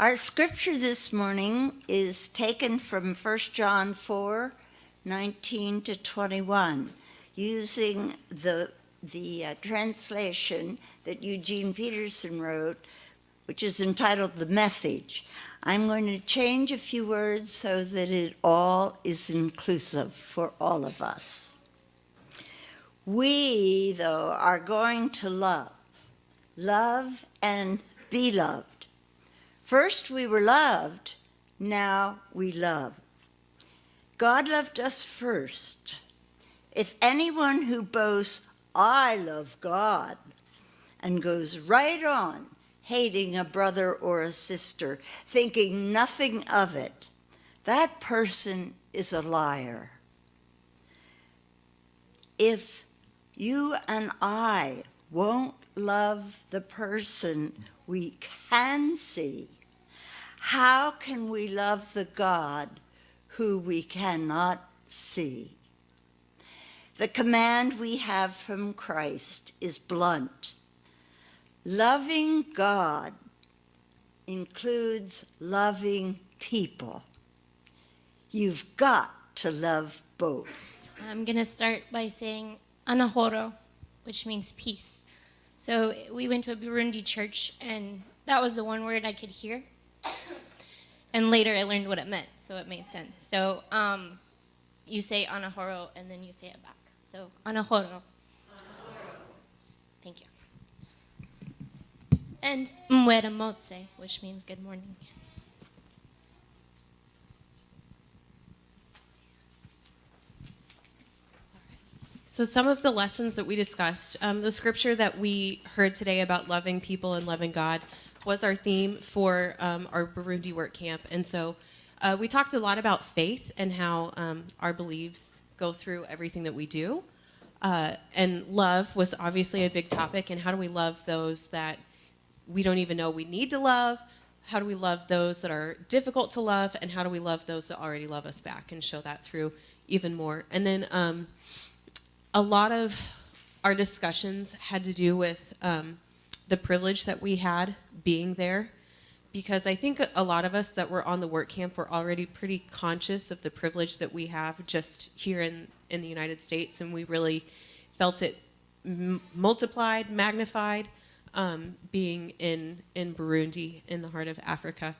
Our scripture this morning is taken from 1 John 4:19 to 21, using the translation that Eugene Peterson wrote, which is entitled The Message. I'm going to change a few words so that it all is inclusive for all of us. We, though, are going to love and be loved. First we were loved, now we love. God loved us first. If anyone who boasts, I love God, and goes right on hating a brother or a sister, thinking nothing of it, that person is a liar. If you and I won't love the person we can see, how can we love the God who we cannot see? The command we have from Christ is blunt. Loving God includes loving people. You've got to love both. I'm going to start by saying anahoro, which means peace. So we went to a Burundi church, and that was the one word I could hear. And later I learned what it meant, so it made sense. So you say anahoro, and then you say it back. So anahoro. Thank you. And mwera motse, which means good morning. So some of the lessons that we discussed, the scripture that we heard today about loving people and loving God was our theme for our Burundi work camp. And so we talked a lot about faith and how our beliefs go through everything that we do. And love was obviously a big topic. And how do we love those that we don't even know we need to love? How do we love those that are difficult to love? And how do we love those that already love us back and show that through even more? And then a lot of our discussions had to do with the privilege that we had being there, because I think a lot of us that were on the work camp were already pretty conscious of the privilege that we have just here in the United States, and we really felt it multiplied, magnified, being in Burundi, in the heart of Africa.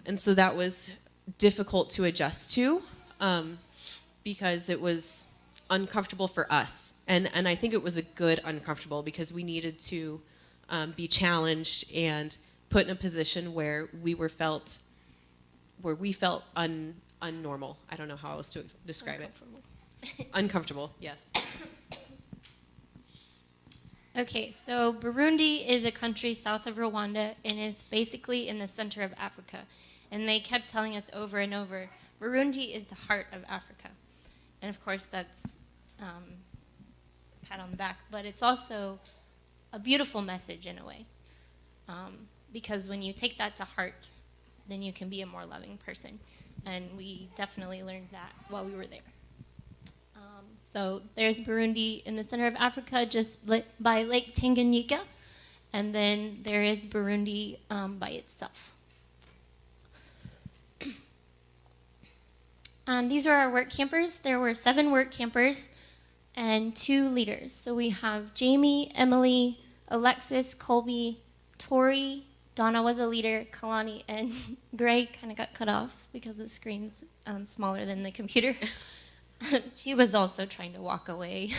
And so that was difficult to adjust to, because it was uncomfortable for us. And I think it was a good uncomfortable, because we needed to be challenged and put in a position where we felt unnormal. I don't know how else to describe it. Uncomfortable, yes. Okay, so Burundi is a country south of Rwanda, and it's basically in the center of Africa. And they kept telling us over and over, Burundi is the heart of Africa. And of course, that's a pat on the back, but it's also a beautiful message in a way. Because when you take that to heart, then you can be a more loving person. And we definitely learned that while we were there. So there's Burundi in the center of Africa, just by Lake Tanganyika. And then there is Burundi by itself. These are our work campers. There were 7 work campers and 2 leaders. So we have Jamie, Emily, Alexis, Colby, Tori, Donna was a leader, Kalani, and Greg kind of got cut off because the screen's smaller than the computer. She was also trying to walk away.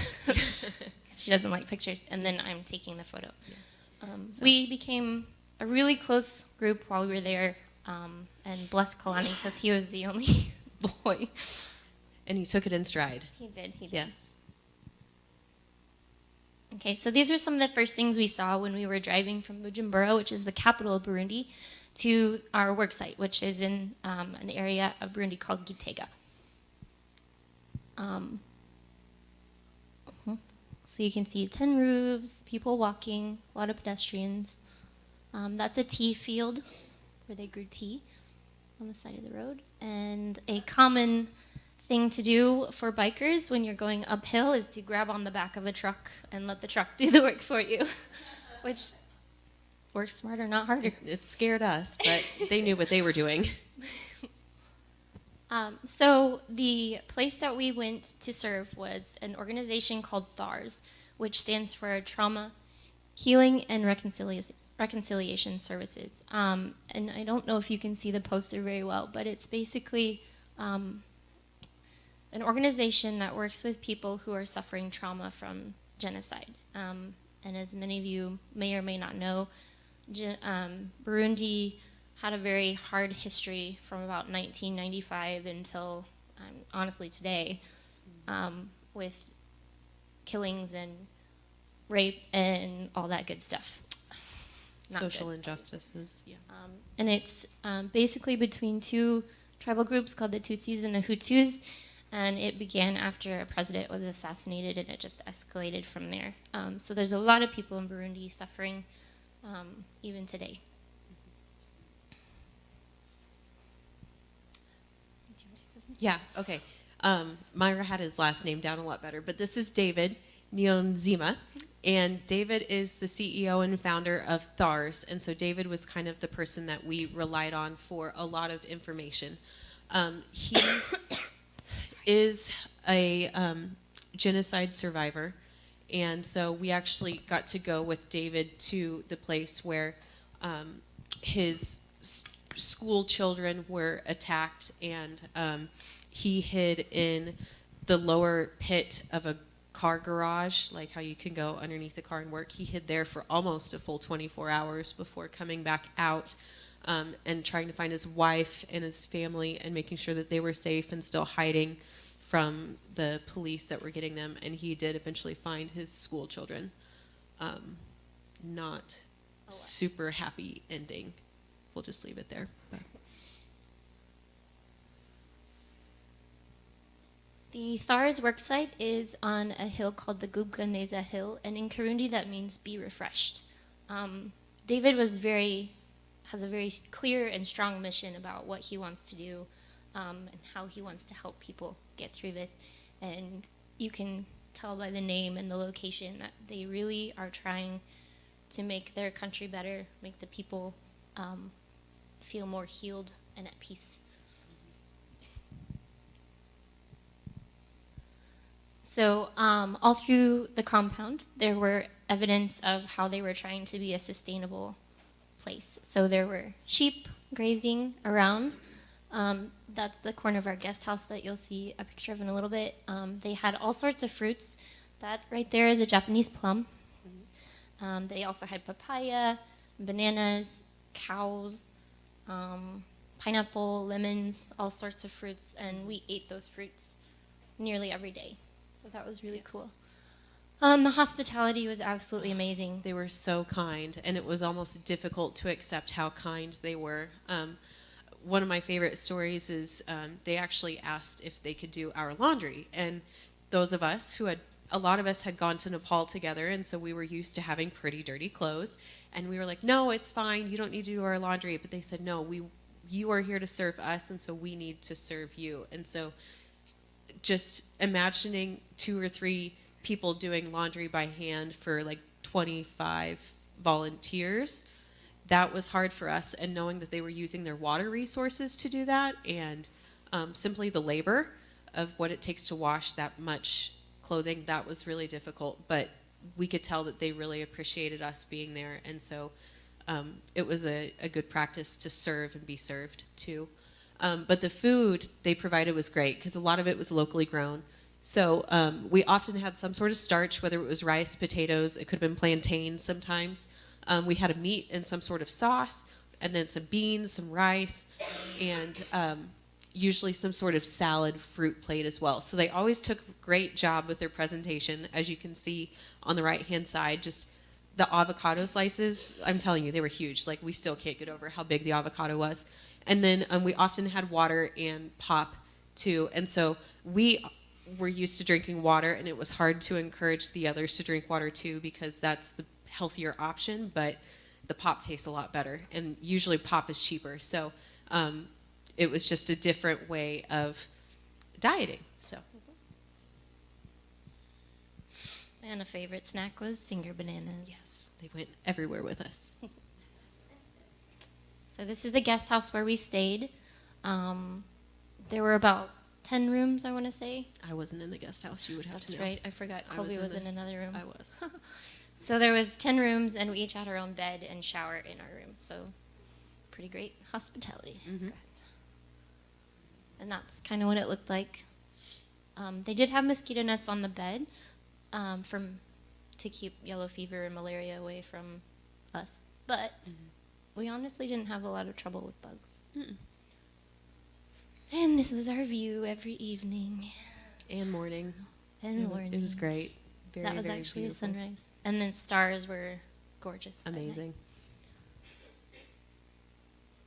She doesn't like pictures. And then I'm taking the photo. Yes. We became a really close group while we were there, and bless Kalani because he was the only boy. And he took it in stride. He did. Yes. Okay, so these are some of the first things we saw when we were driving from Bujumbura, which is the capital of Burundi, to our work site, which is in an area of Burundi called Gitega. So you can see 10 roofs, people walking, a lot of pedestrians. That's a tea field where they grew tea on the side of the road. And a common thing to do for bikers when you're going uphill is to grab on the back of a truck and let the truck do the work for you, which work smarter, not harder. It scared us, but they knew what they were doing. So the place that we went to serve was an organization called THARS, which stands for Trauma, Healing, and Reconciliation Services. And I don't know if you can see the poster very well, but it's basically an organization that works with people who are suffering trauma from genocide. And as many of you may or may not know, Burundi had a very hard history from about 1995 until, honestly, today, with killings and rape and all that good stuff. Not Social good. injustices. Yeah. And it's basically between two tribal groups called the Tutsis and the Hutus, and it began after a president was assassinated, and it just escalated from there. So there's a lot of people in Burundi suffering even today. Yeah, okay. Myra had his last name down a lot better, but this is David Niyonzima, and David is the CEO and founder of THARS, and so David was kind of the person that we relied on for a lot of information. He is a genocide survivor, and so we actually got to go with David to the place where his school children were attacked, and he hid in the lower pit of a car garage, like how you can go underneath the car and work. He hid there for almost a full 24 hours before coming back out and trying to find his wife and his family and making sure that they were safe and still hiding from the police that were getting them. And he did eventually find his school children. Not super happy ending. We'll just leave it there. But. The THARS worksite is on a hill called the Gubganeza Hill, and in Kirundi that means be refreshed. David has a very clear and strong mission about what he wants to do and how he wants to help people get through this. And you can tell by the name and the location that they really are trying to make their country better, make the people feel more healed and at peace. So all through the compound, there were evidence of how they were trying to be a sustainable place. So there were sheep grazing around. That's the corner of our guest house that you'll see a picture of in a little bit. They had all sorts of fruits. That right there is a Japanese plum. They also had papaya, bananas, cows, pineapple, lemons, all sorts of fruits, and we ate those fruits nearly every day. So that was really cool. The hospitality was absolutely amazing. They were so kind, and it was almost difficult to accept how kind they were. One of my favorite stories is they actually asked if they could do our laundry, and those of us a lot of us had gone to Nepal together, and so we were used to having pretty dirty clothes, and we were like, no, it's fine, you don't need to do our laundry. But they said, no, you are here to serve us, and so we need to serve you. And so just imagining 2 or 3 people doing laundry by hand for like 25 volunteers, that was hard for us. And knowing that they were using their water resources to do that, and simply the labor of what it takes to wash that much clothing, that was really difficult. But we could tell that they really appreciated us being there, and so it was a good practice to serve and be served too. But the food they provided was great because a lot of it was locally grown. So we often had some sort of starch, whether it was rice, potatoes, it could have been plantains sometimes. We had a meat and some sort of sauce, and then some beans, some rice, and usually some sort of salad fruit plate as well. So they always took a great job with their presentation, as you can see on the right-hand side. Just the avocado slices, I'm telling you, they were huge. Like, we still can't get over how big the avocado was. And then we often had water and pop too. And so we were used to drinking water, and it was hard to encourage the others to drink water too, because that's the healthier option, but the pop tastes a lot better. And usually pop is cheaper. So it was just a different way of dieting. So. And a favorite snack was finger bananas. Yes, they went everywhere with us. So this is the guest house where we stayed. There were about 10 rooms, I want to say. I wasn't in the guest house. You would have to That's know. right. I forgot. Colby was in another room. I was. So there was 10 rooms, and we each had our own bed and shower in our room. So pretty great hospitality. Mm-hmm. And that's kind of what it looked like. They did have mosquito nets on the bed to keep yellow fever and malaria away from us. But we honestly didn't have a lot of trouble with bugs. Mm-mm. And this was our view every evening. And morning. And morning. It was great. Very, that was very actually beautiful. a sunrise. And then stars were gorgeous. at night. Amazing.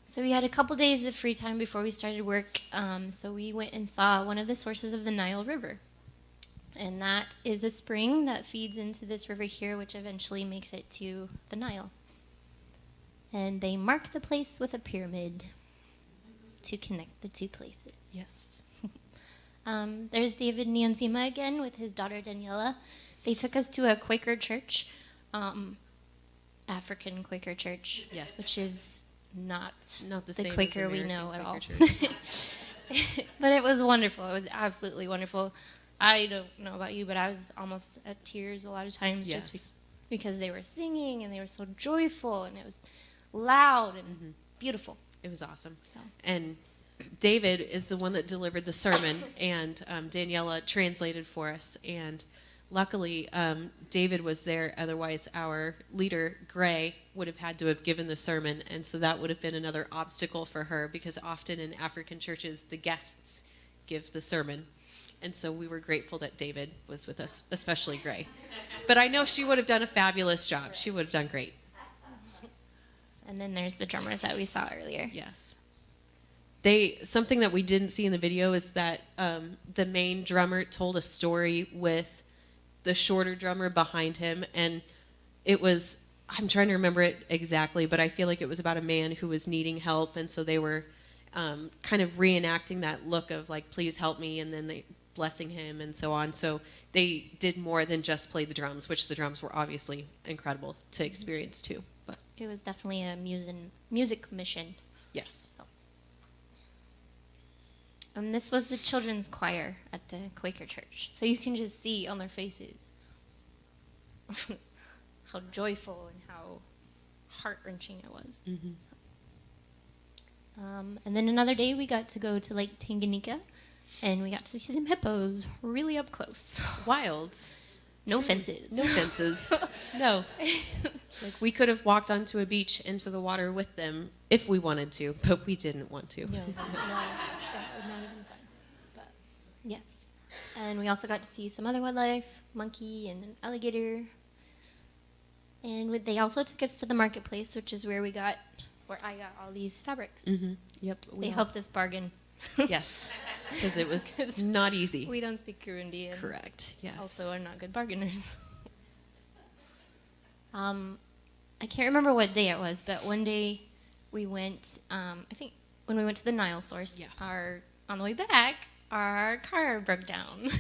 So we had a couple days of free time before we started work. So we went and saw one of the sources of the Nile River. And that is a spring that feeds into this river here, which eventually makes it to the Nile. And they mark the place with a pyramid to connect the two places. Yes. There's David Nyanzima again with his daughter Daniela. They took us to a Quaker church, African Quaker church, Yes. which is not Not the the same as Quaker we American know at all. Quaker church. But it was wonderful. It was absolutely wonderful. I don't know about you, but I was almost at tears a lot of times Yes. just because they were singing and they were so joyful and it was loud and beautiful. It was awesome. So. And David is the one that delivered the sermon, and Daniela translated for us. And luckily, David was there. Otherwise, our leader, Gray, would have had to have given the sermon. And so that would have been another obstacle for her, because often in African churches, the guests give the sermon. And so we were grateful that David was with us, especially Gray. But I know she would have done a fabulous job. She would have done great. And then there's the drummers that we saw earlier. Yes. Something that we didn't see in the video is that the main drummer told a story with the shorter drummer behind him, and it was, I'm trying to remember it exactly, but I feel like it was about a man who was needing help, and so they were kind of reenacting that look of like, please help me, and then they blessing him and so on. So they did more than just play the drums, which the drums were obviously incredible to experience too. But It was definitely a music mission. yes. And this was the children's choir at the Quaker church. So you can just see on their faces how joyful and how heart-wrenching it was. Mm-hmm. And then another day we got to go to Lake Tanganyika, and we got to see some hippos really up close. Wild. No fences. No fences. No. Like, we could have walked onto a beach into the water with them if we wanted to, but we didn't want to. No, that would not have been fun. But yes. And we also got to see some other wildlife, monkey and an alligator. And they also took us to the marketplace, which is where I got all these fabrics. Mm-hmm. Yep. They helped us bargain. Yes. Because it was not easy. We don't speak Kirundi. And Correct. Yes. also are not good bargainers. I can't remember what day it was, but one day we went, I think when we went to the Nile source, Yeah. on the way back, our car broke down.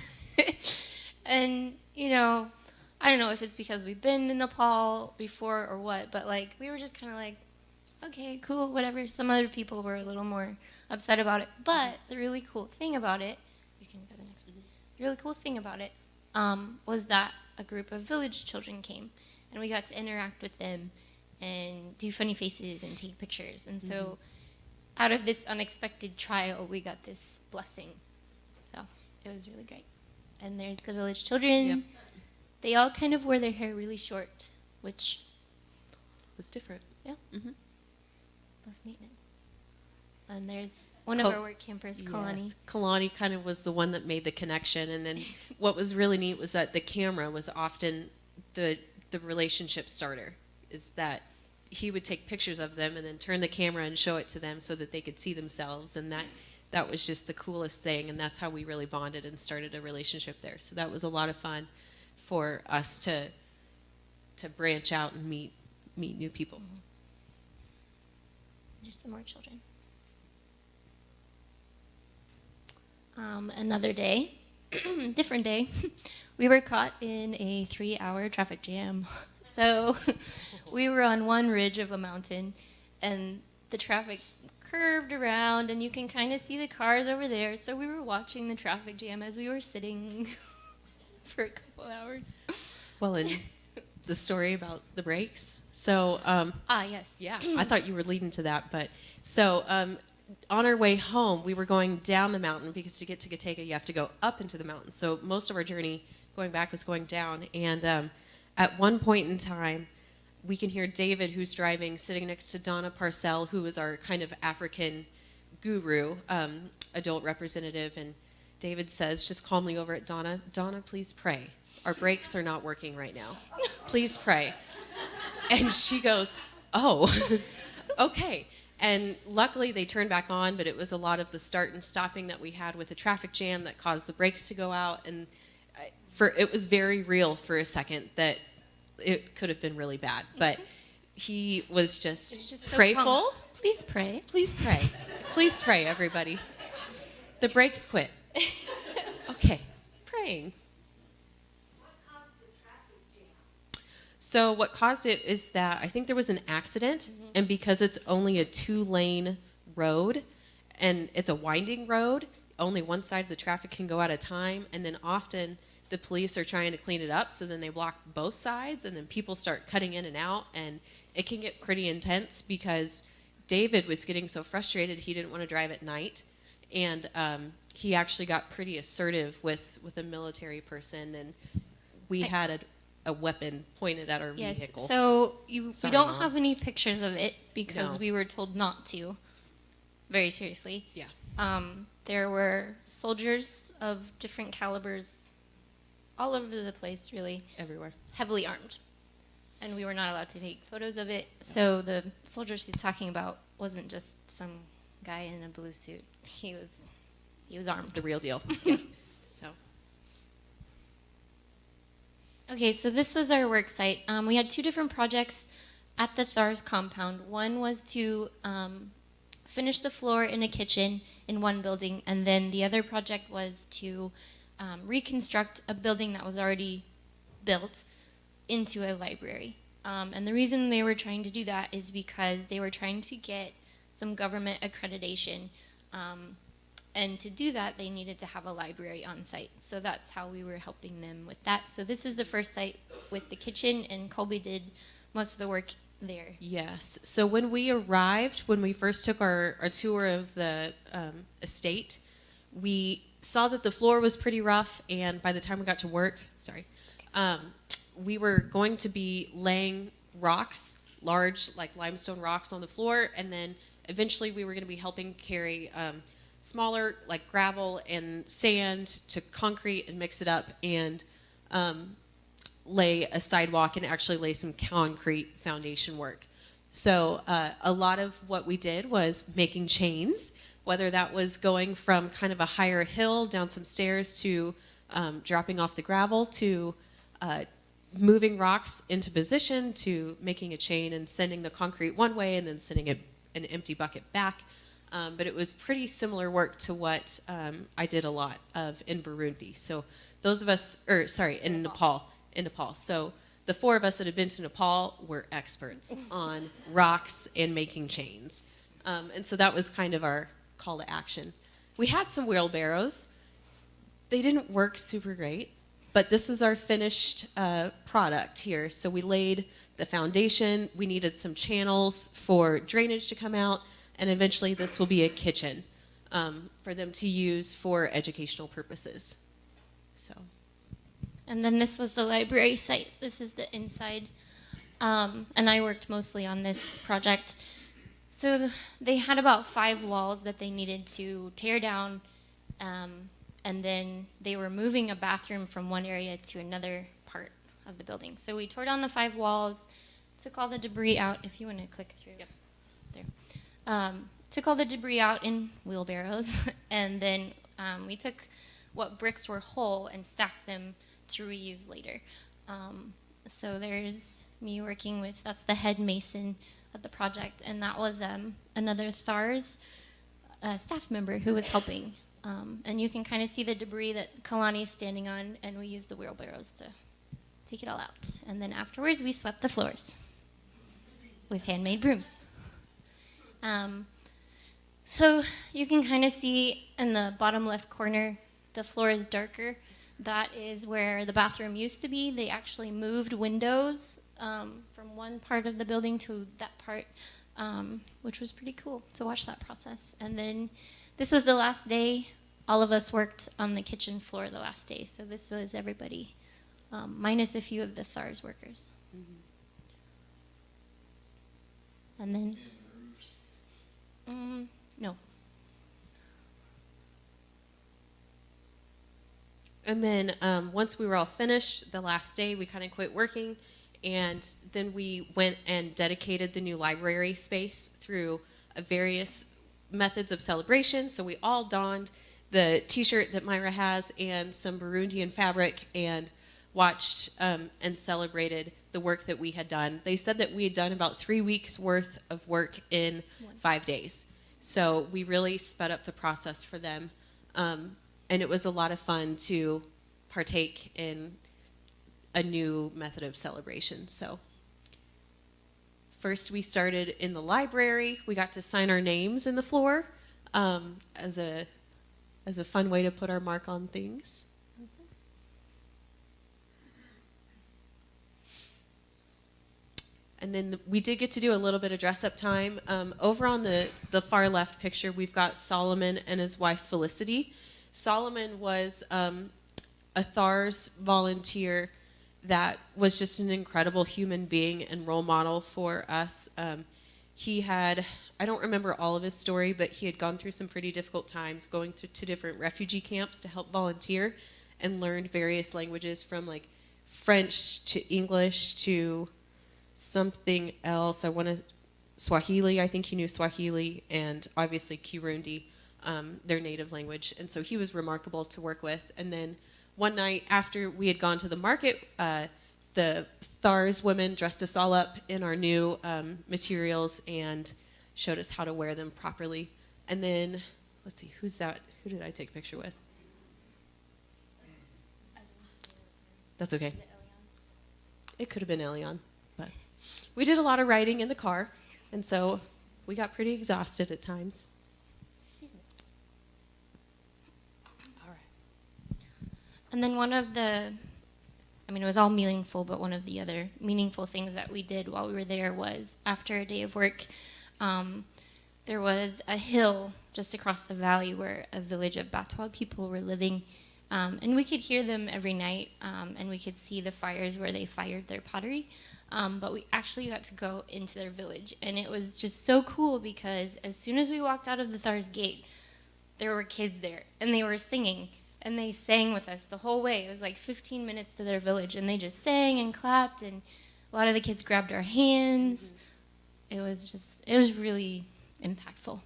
And, I don't know if it's because we've been in Nepal before or what, but like we were just kind of like, okay, cool, whatever. Some other people were a little more upset about it. But the really cool thing about it, you can go to the next one. The really cool thing about it was that a group of village children came, and we got to interact with them and do funny faces and take pictures. And so out of this unexpected trial, we got this blessing. So it was really great. And there's the village children. Yep. They all kind of wore their hair really short, which was different. yeah, Mm-hmm. less maintenance. And there's one of our work campers, Kalani. Yes. Kalani kind of was the one that made the connection. And then what was really neat was that the camera was often the relationship starter, is that he would take pictures of them and then turn the camera and show it to them so that they could see themselves. And that was just the coolest thing. And that's how we really bonded and started a relationship there. So that was a lot of fun for us to branch out and meet new people. There's some more children. Another day, different day, we were caught in a 3-hour traffic jam. So we were on one ridge of a mountain, and the traffic curved around, and you can kind of see the cars over there. So we were watching the traffic jam as we were sitting for a couple hours. Well, and the story about the brakes. So, Yes. yeah, I thought you were leading to that. But so on our way home, we were going down the mountain because to get to Gatega, you have to go up into the mountain. So most of our journey going back was going down. And at one point in time, we can hear David, who's driving, sitting next to Donna Parcell, who is our kind of African guru, adult representative. And David says, just calmly over at Donna, Donna, please pray. Our brakes are not working right now. Please pray. And she goes, oh, okay. And luckily they turned back on, but it was a lot of the start and stopping that we had with the traffic jam that caused the brakes to go out. And it was very real for a second that it could have been really bad. But he was just so prayful. calm. Please pray. Please pray. Please pray, everybody. The brakes quit. Okay, praying. So what caused it is that I think there was an accident, and because it's only a 2-lane road, and it's a winding road, only one side of the traffic can go at a time, and then often the police are trying to clean it up, so then they block both sides, and then people start cutting in and out, and it can get pretty intense because David was getting so frustrated he didn't want to drive at night, and he actually got pretty assertive with a military person, and we had a weapon pointed at our vehicle. Yes, so we Sorry, don't Mom. have any pictures of it because No. we were told not to, very seriously. Yeah. There were soldiers of different calibers all over the place, really, Everywhere. heavily armed. And we were not allowed to take photos of it. So the soldiers he's talking about wasn't just some guy in a blue suit. He was armed. The real deal. Yeah. So. Okay, so this was our work site. We had 2 different projects at the THARS compound. One was to finish the floor in a kitchen in one building, and then the other project was to reconstruct a building that was already built into a library. And the reason they were trying to do that is because they were trying to get some government accreditation. And to do that, they needed to have a library on site. So that's how we were helping them with that. So this is the first site with the kitchen, and Colby did most of the work there. Yes. So when we arrived, when we first took our tour of the estate, we saw that the floor was pretty rough, and by the time we got to work, we were going to be laying rocks, large like limestone rocks on the floor, and then eventually we were going to be helping carry smaller like gravel and sand to concrete and mix it up and lay a sidewalk and actually lay some concrete foundation work. So a lot of what we did was making chains, whether that was going from kind of a higher hill down some stairs to dropping off the gravel to moving rocks into position to making a chain and sending the concrete one way and then sending an empty bucket back. But it was pretty similar work to what I did a lot of in Burundi. So those of us, in Nepal. So the 4 of us that had been to Nepal were experts on rocks and making chains. And so that was kind of our call to action. We had some wheelbarrows. They didn't work super great, but this was our finished product here. So we laid the foundation. We needed some channels for drainage to come out. And eventually this will be a kitchen for them to use for educational purposes. So. And then this was the library site. This is the inside. And I worked mostly on this project. So they had about 5 walls that they needed to tear down. And then they were moving a bathroom from one area to another part of the building. So we tore down the 5 walls, took all the debris out. If you want to click through. Yep. There. Took all the debris out in wheelbarrows, and then we took what bricks were whole and stacked them to reuse later. So there's me working with, that's the head mason of the project, and that was another THARS staff member who was helping. And you can kind of see the debris that Kalani's standing on, and we used the wheelbarrows to take it all out. And then afterwards, we swept the floors with handmade brooms. So you can kind of see in the bottom left corner, the floor is darker. That is where the bathroom used to be. They actually moved windows from one part of the building to that part, which was pretty cool to watch that process. And then this was the last day. All of us worked on the kitchen floor the last day. So this was everybody, minus a few of the THARS workers. Mm-hmm. And then, no. And then once we were all finished, the last day, we kind of quit working, and then we went and dedicated the new library space through various methods of celebration. So we all donned the T-shirt that Myra has and some Burundian fabric and watched and celebrated the work that we had done. They said that we had done about 3 weeks worth of work in 5 days. So we really sped up the process for them. And it was a lot of fun to partake in a new method of celebration. So first we started in the library. We got to sign our names in the floor as a fun way to put our mark on things. And then we did get to do a little bit of dress-up time. Over on the far left picture, we've got Solomon and his wife Felicity. Solomon was a THARS volunteer that was just an incredible human being and role model for us. He had, I don't remember all of his story, but he had gone through some pretty difficult times going to different refugee camps to help volunteer, and learned various languages from like French to English to something else. Swahili, I think he knew Swahili, and obviously Kirundi, their native language. And so he was remarkable to work with. And then one night after we had gone to the market, the THARS women dressed us all up in our new materials and showed us how to wear them properly. And then, let's see, who's that? Who did I take a picture with? That's okay. It could have been Elion, but we did a lot of riding in the car, and so we got pretty exhausted at times. All right. And then it was all meaningful, but one of the other meaningful things that we did while we were there was after a day of work, there was a hill just across the valley where a village of Batwa people were living. And we could hear them every night, and we could see the fires where they fired their pottery. But we actually got to go into their village, and it was just so cool because as soon as we walked out of the THARS gate, there were kids there, and they were singing, and they sang with us the whole way. It was like 15 minutes to their village, and they just sang and clapped, and a lot of the kids grabbed our hands. It was really impactful.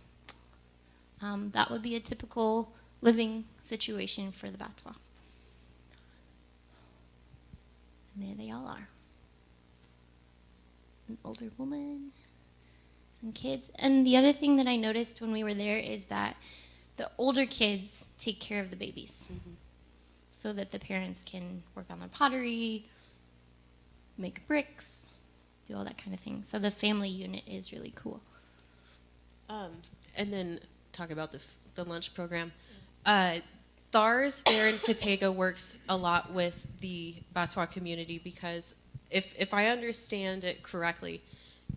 That would be a typical living situation for the Batwa. And there they all are. An older woman, some kids. And the other thing that I noticed when we were there is that the older kids take care of the babies, so that the parents can work on their pottery, make bricks, do all that kind of thing. So the family unit is really cool. And then talk about the lunch program. THARS there in Katega works a lot with the Batwa community because if I understand it correctly,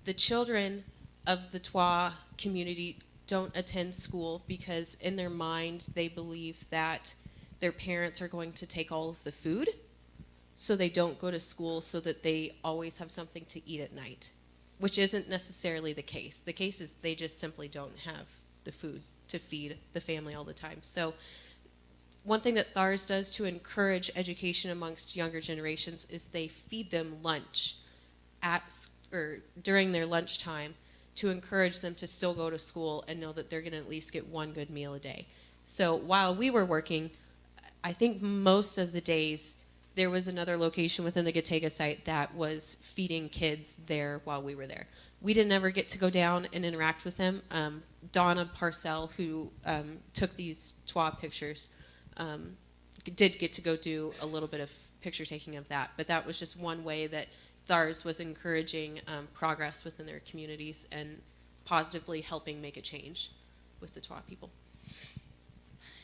the children of the Twa community don't attend school because in their mind they believe that their parents are going to take all of the food, so they don't go to school so that they always have something to eat at night, which isn't necessarily the case. The case is they just simply don't have the food to feed the family all the time. So one thing that THARS does to encourage education amongst younger generations is they feed them lunch during their lunchtime to encourage them to still go to school and know that they're going to at least get one good meal a day. So while we were working, I think most of the days there was another location within the Gatega site that was feeding kids there while we were there. We didn't ever get to go down and interact with them. Donna Parcell, who took these Twa pictures, did get to go do a little bit of picture taking of that, but that was just one way that THARS was encouraging progress within their communities and positively helping make a change with the Twa people.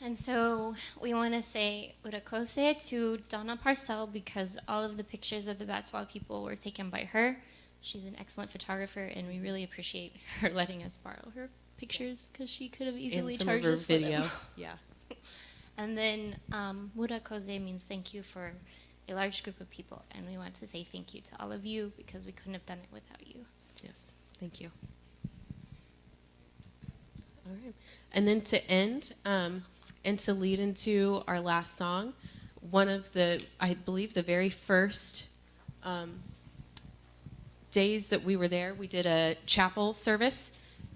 And so we want to say urakose to Donna Parcell because all of the pictures of the Batswa people were taken by her. She's an excellent photographer, and we really appreciate her letting us borrow her pictures because she could have easily And some charged of her us for video. them. Yeah. And then urakose means thank you for a large group of people, and we want to say thank you to all of you because we couldn't have done it without you. Yes. Thank you. All right. And then to end, and to lead into our last song, one of the, I believe the very first days that we were there, we did a chapel service,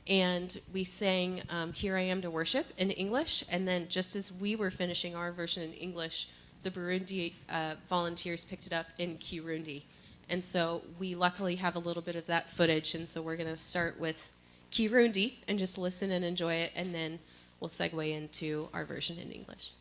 and we sang Here I Am to Worship in English, and then just as we were finishing our version in English, the Burundi volunteers picked it up in Kirundi. And so we luckily have a little bit of that footage, and so we're going to start with Kirundi and just listen and enjoy it, and then we'll segue into our version in English.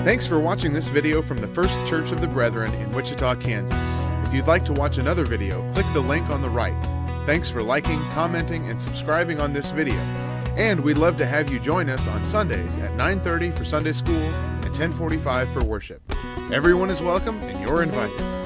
Thanks for watching this video from the First Church of the Brethren in Wichita, Kansas. If you'd like to watch another video, click the link on the right. Thanks for liking, commenting, and subscribing on this video. And we'd love to have you join us on Sundays at 9:30 for Sunday school and 10:45 for worship. Everyone is welcome and you're invited.